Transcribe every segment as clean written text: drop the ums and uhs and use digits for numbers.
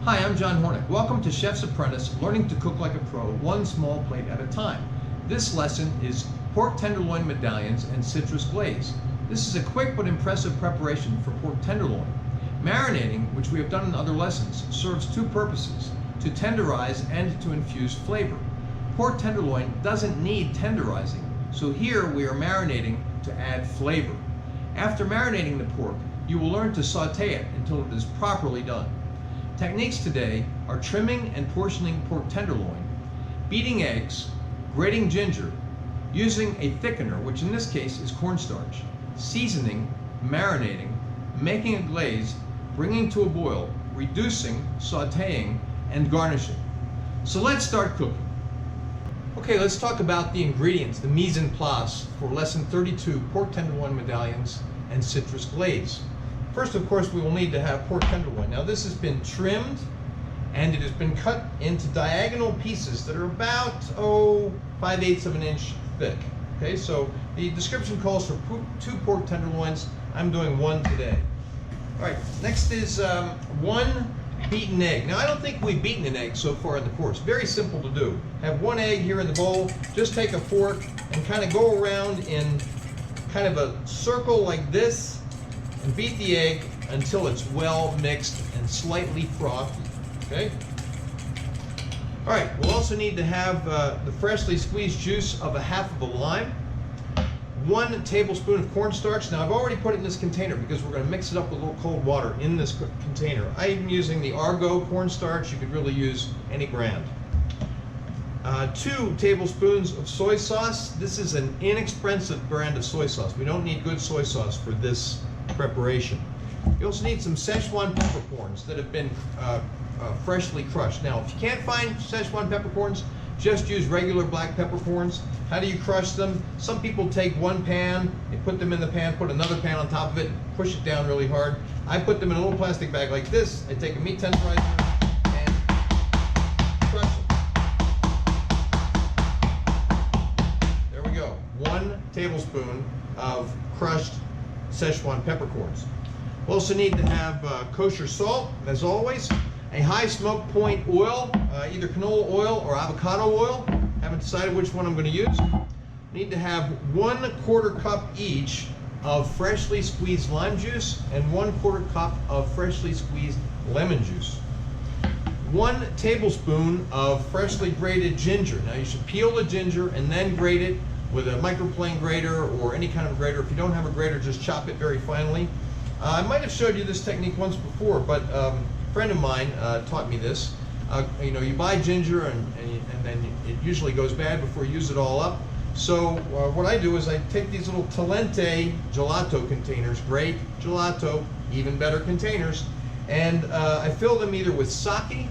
Hi, I'm John Hornick. Welcome to Chef's Apprentice, learning to cook like a pro, one small plate at a time. This lesson is pork tenderloin medallions and citrus glaze. This is a quick but impressive preparation for pork tenderloin. Marinating, which we have done in other lessons, serves two purposes: to tenderize and to infuse flavor. Pork tenderloin doesn't need tenderizing, so here we are marinating to add flavor. After marinating the pork, you will learn to saute it until it is properly done. Techniques today are trimming and portioning pork tenderloin, beating eggs, grating ginger, using a thickener, which in this case is cornstarch, seasoning, marinating, making a glaze, bringing to a boil, reducing, sauteing, and garnishing. So let's start cooking. Okay, let's talk about the ingredients, the mise en place for lesson 32, pork tenderloin medallions and citrus glaze. First, of course, we will need to have pork tenderloin. Now, this has been trimmed and it has been cut into diagonal pieces that are about 5/8 of an inch thick. Okay, so the description calls for 2 pork tenderloins. I'm doing 1 today. All right, next is 1 beaten egg. Now, I don't think we've beaten an egg so far in the course. Very simple to do. Have 1 egg here in the bowl. Just take a fork and kind of go around in kind of a circle like this and beat the egg until it's well mixed and slightly frothy. Okay? All right, we'll also need to have the freshly squeezed juice of 1/2 of a lime, 1 tablespoon of cornstarch. Now, I've already put it in this container because we're going to mix it up with a little cold water in this container. I'm using the Argo cornstarch. You could really use any brand. 2 tablespoons of soy sauce. This is an inexpensive brand of soy sauce. We don't need good soy sauce for this preparation. You also need some Szechuan peppercorns that have been freshly crushed. Now, if you can't find Szechuan peppercorns, just use regular black peppercorns. How do you crush them? Some people take 1 pan, they put them in the pan, put another pan on top of it, push it down really hard. I put them in a little plastic bag like this. I take a meat tenderizer and crush them. There we go. 1 tablespoon of crushed Szechuan peppercorns. We'll also need to have kosher salt, as always, a high smoke point oil, either canola oil or avocado oil. Haven't decided which one I'm going to use. Need to have 1/4 cup each of freshly squeezed lime juice and 1/4 cup of freshly squeezed lemon juice. 1 tablespoon of freshly grated ginger. Now, you should peel the ginger and then grate it with a microplane grater or any kind of grater. If you don't have a grater, just chop it very finely. I might have showed you this technique once before, but a friend of mine taught me this. You buy ginger and then it usually goes bad before you use it all up. So what I do is I take these little Talente gelato containers, great gelato, even better containers, and I fill them either with sake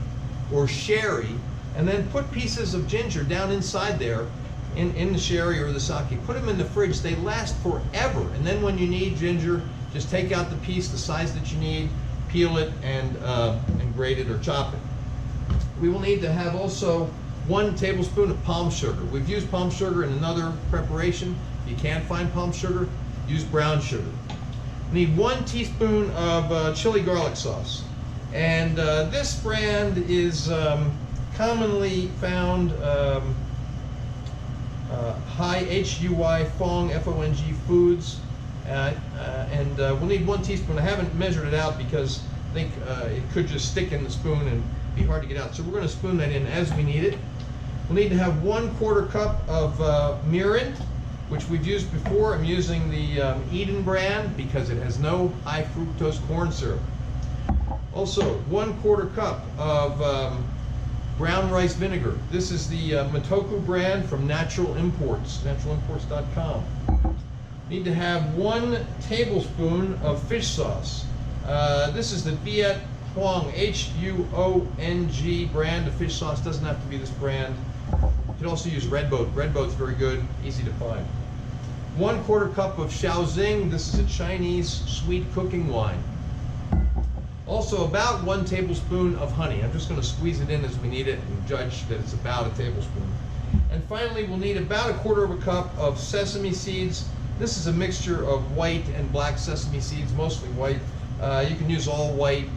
or sherry, and then put pieces of ginger down inside there in the sherry or the sake. Put them in the fridge. They last forever. And then when you need ginger, just take out the piece the size that you need, peel it, and grate it or chop it. We will need to have also 1 tablespoon of palm sugar. We've used palm sugar in another preparation. If you can't find palm sugar, use brown sugar. We need 1 teaspoon of chili garlic sauce. And this brand is commonly found High HUI Fong F-O-N-G Foods, and we'll need 1 teaspoon. I haven't measured it out because I think it could just stick in the spoon and be hard to get out. So we're going to spoon that in as we need it. We'll need to have 1/4 cup of mirin, which we've used before. I'm using the Eden brand because it has no high fructose corn syrup. Also, 1/4 cup of brown rice vinegar. This is the Matoku brand from Natural Imports, naturalimports.com. Need to have 1 tablespoon of fish sauce. This is the Viet Huang, Huong brand of fish sauce. Doesn't have to be this brand. You can also use Red Boat. Red Boat's very good, easy to find. 1/4 cup of Shao Xing. This is a Chinese sweet cooking wine. Also, about 1 tablespoon of honey. I'm just going to squeeze it in as we need it and judge that it's about a tablespoon. And finally, we'll need about 1/4 cup of sesame seeds. This is a mixture of white and black sesame seeds, mostly white. You can use all white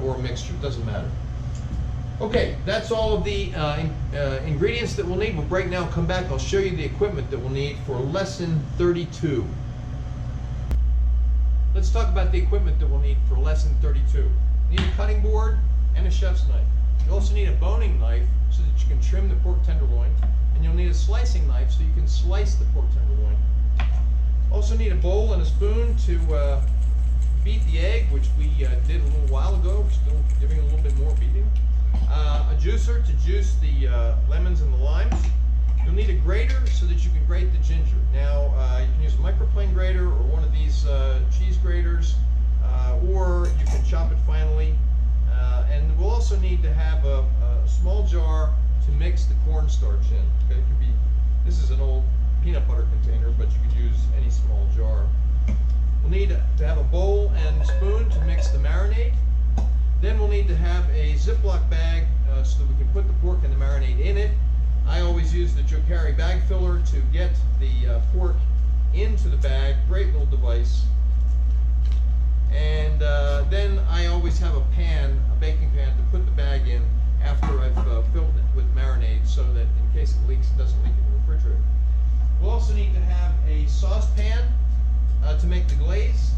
or a mixture, it doesn't matter. Okay, that's all of the ingredients that we'll need. We'll break now, come back, I'll show you the equipment that we'll need for lesson 32. Let's talk about the equipment that we'll need for lesson 32. You need a cutting board and a chef's knife. You also need a boning knife so that you can trim the pork tenderloin, and you'll need a slicing knife so you can slice the pork tenderloin. Also need a bowl and a spoon to beat the egg, which we did a little while ago. We're still giving it a little bit more beating. A juicer to juice the lemons and the limes. You'll need a grater so that you can grate the ginger. Now, you can use a microplane grater or one of these cheese graters, or you can chop it finely. And we'll also need to have a small jar to mix the cornstarch in. Okay, it could be, this is an old peanut butter container, but you could use any small jar. We'll need to have a bowl and spoon to mix the marinade. Then we'll need to have a Ziploc bag so that we can put the pork and the marinade in it. I always use the Jokari bag filler to get the pork into the bag. Great little device. And then I always have a pan, a baking pan, to put the bag in after I've filled it with marinade, so that in case it leaks, it doesn't leak in the refrigerator. We'll also need to have a saucepan to make the glaze,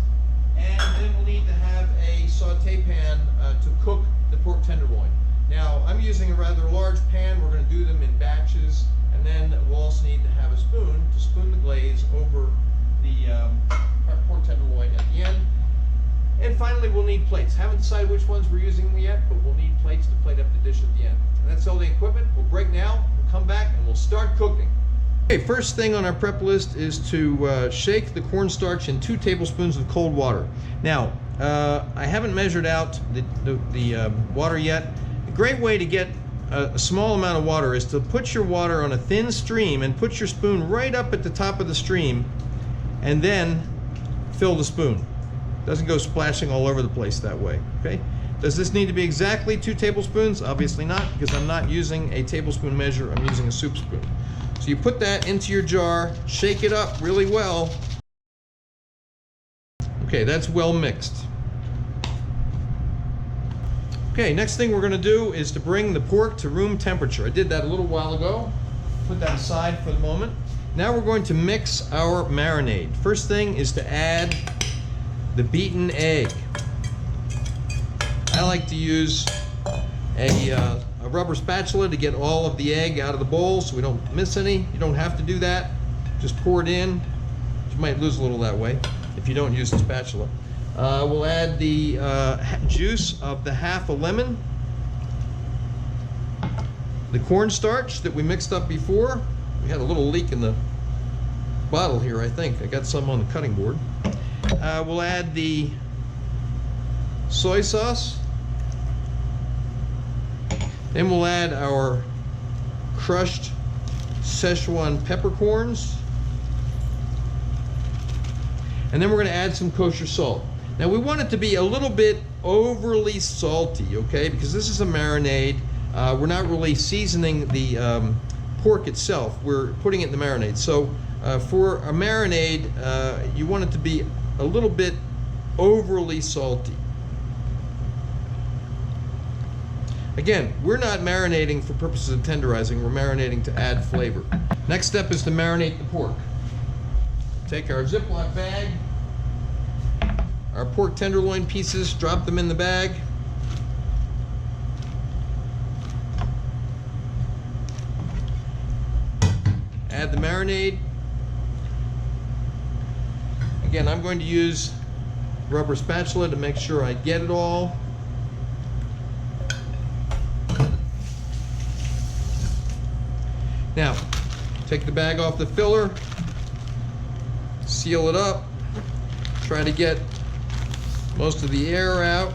and then we'll need to have a saute pan to cook the pork tenderloin. Now, I'm using a rather large pan. We're going to do them in batches, and then we'll also need to have a spoon to spoon the glaze over the pork tenderloin at the end. And finally, we'll need plates. Haven't decided which ones we're using yet, but we'll need plates to plate up the dish at the end. And that's all the equipment. We'll break now, we'll come back, and we'll start cooking. Okay, first thing on our prep list is to shake the cornstarch in 2 tablespoons of cold water. Now, I haven't measured out the water yet. A great way to get a small amount of water is to put your water on a thin stream and put your spoon right up at the top of the stream, and then fill the spoon. Doesn't go splashing all over the place that way, okay? Does this need to be exactly 2 tablespoons? Obviously not, because I'm not using a tablespoon measure, I'm using a soup spoon. So you put that into your jar, shake it up really well. Okay, that's well mixed. Okay, next thing we're gonna do is to bring the pork to room temperature. I did that a little while ago. Put that aside for the moment. Now we're going to mix our marinade. First thing is to add the beaten egg. I like to use a rubber spatula to get all of the egg out of the bowl so we don't miss any. You don't have to do that. Just pour it in. You might lose a little that way if you don't use the spatula. We'll add the juice of the half a lemon, the cornstarch that we mixed up before. We had a little leak in the bottle here, I think. I got some on the cutting board. We'll add the soy sauce. Then we'll add our crushed Szechuan peppercorns. And then we're going to add some kosher salt. Now we want it to be a little bit overly salty, okay? Because this is a marinade. We're not really seasoning the pork itself. We're putting it in the marinade. So for a marinade, you want it to be a little bit overly salty. Again, we're not marinating for purposes of tenderizing. We're marinating to add flavor. Next step is to marinate the pork. Take our Ziploc bag, our pork tenderloin pieces, drop them in the bag. Add the marinade. Again, I'm going to use rubber spatula to make sure I get it all. Now, take the bag off the filler, seal it up, try to get most of the air out,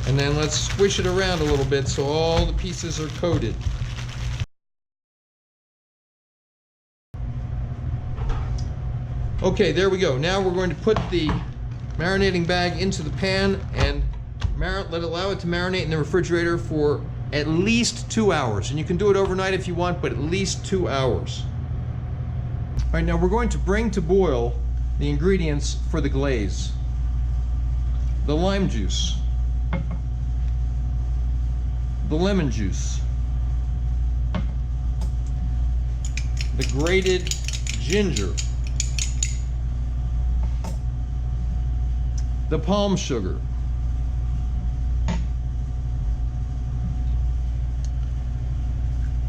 and then let's squish it around a little bit so all the pieces are coated. Okay, there we go. Now we're going to put the marinating bag into the pan and allow it to marinate in the refrigerator for at least 2 hours. And you can do it overnight if you want, but at least 2 hours. All right, now we're going to bring to boil the ingredients for the glaze. The lime juice, the lemon juice, the grated ginger, the palm sugar,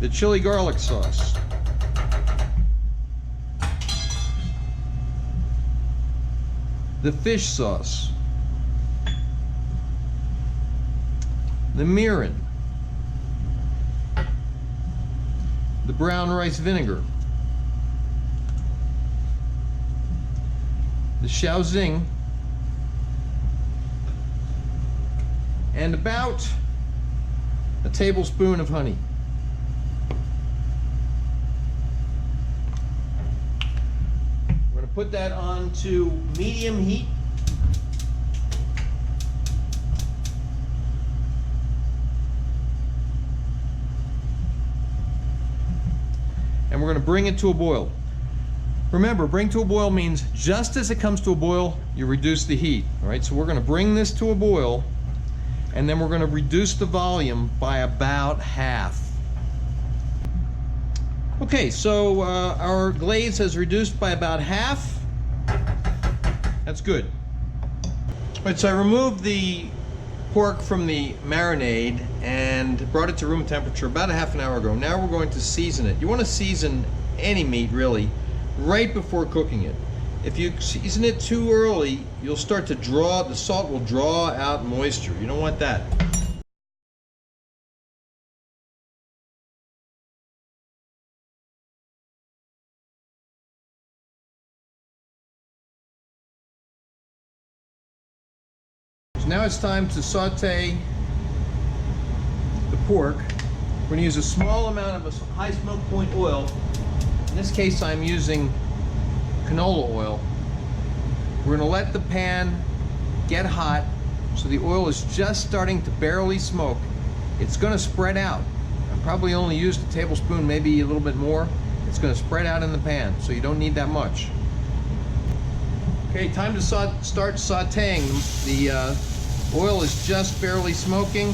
the chili garlic sauce, the fish sauce, the mirin, the brown rice vinegar, the Shao Xing, and about a tablespoon of honey. We're going to put that on to medium heat. And we're going to bring it to a boil. Remember, bring to a boil means just as it comes to a boil, you reduce the heat. All right, so we're going to bring this to a boil, and then we're going to reduce the volume by about half. Okay, so our glaze has reduced by about half. That's good. All right, so I removed the pork from the marinade and brought it to room temperature about a half an hour ago. Now we're going to season it. You want to season any meat really right before cooking it. If you season it too early, you'll start to draw, the salt will draw out moisture. You don't want that. So now it's time to saute the pork. We're going to use a small amount of a high smoke point oil. In this case, I'm using canola oil. We're going to let the pan get hot so the oil is just starting to barely smoke. It's going to spread out. I probably only used a tablespoon, maybe a little bit more. It's going to spread out in the pan, so you don't need that much. Okay, time to start sauteing. The oil is just barely smoking.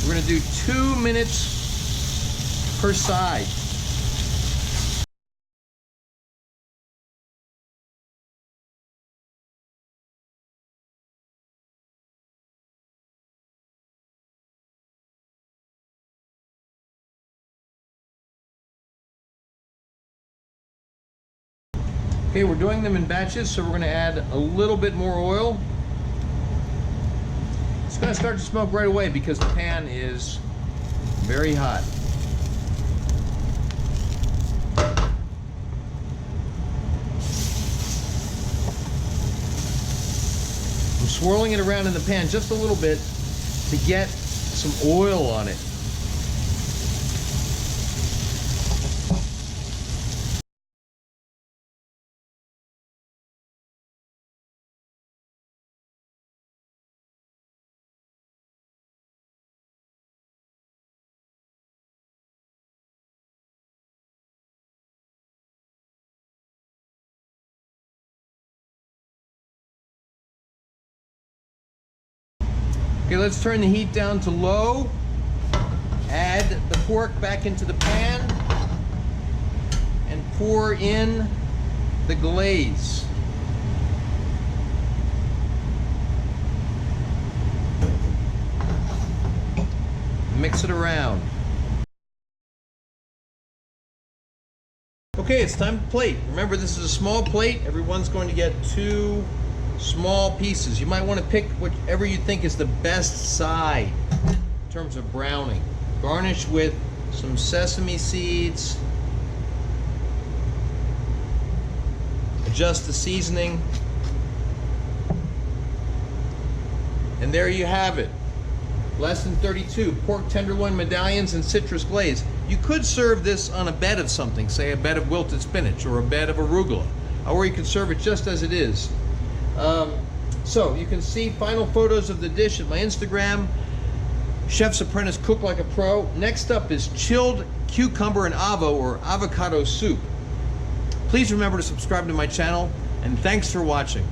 We're going to do 2 minutes per side. Okay, we're doing them in batches, so we're going to add a little bit more oil. It's going to start to smoke right away because the pan is very hot. I'm swirling it around in the pan just a little bit to get some oil on it. Okay, let's turn the heat down to low. Add the pork back into the pan and pour in the glaze. Mix it around. Okay, it's time to plate. Remember, this is a small plate. Everyone's going to get 2 small pieces. You might want to pick whichever you think is the best side in terms of browning. Garnish with some sesame seeds. Adjust the seasoning. And there you have it. Lesson 32, pork tenderloin medallions and citrus glaze. You could serve this on a bed of something, say a bed of wilted spinach or a bed of arugula, or you can serve it just as it is. So you can see final photos of the dish at my Instagram, Chef's Apprentice Cook Like a Pro. Next up is chilled cucumber and avo or avocado soup. Please remember to subscribe to my channel, and thanks for watching.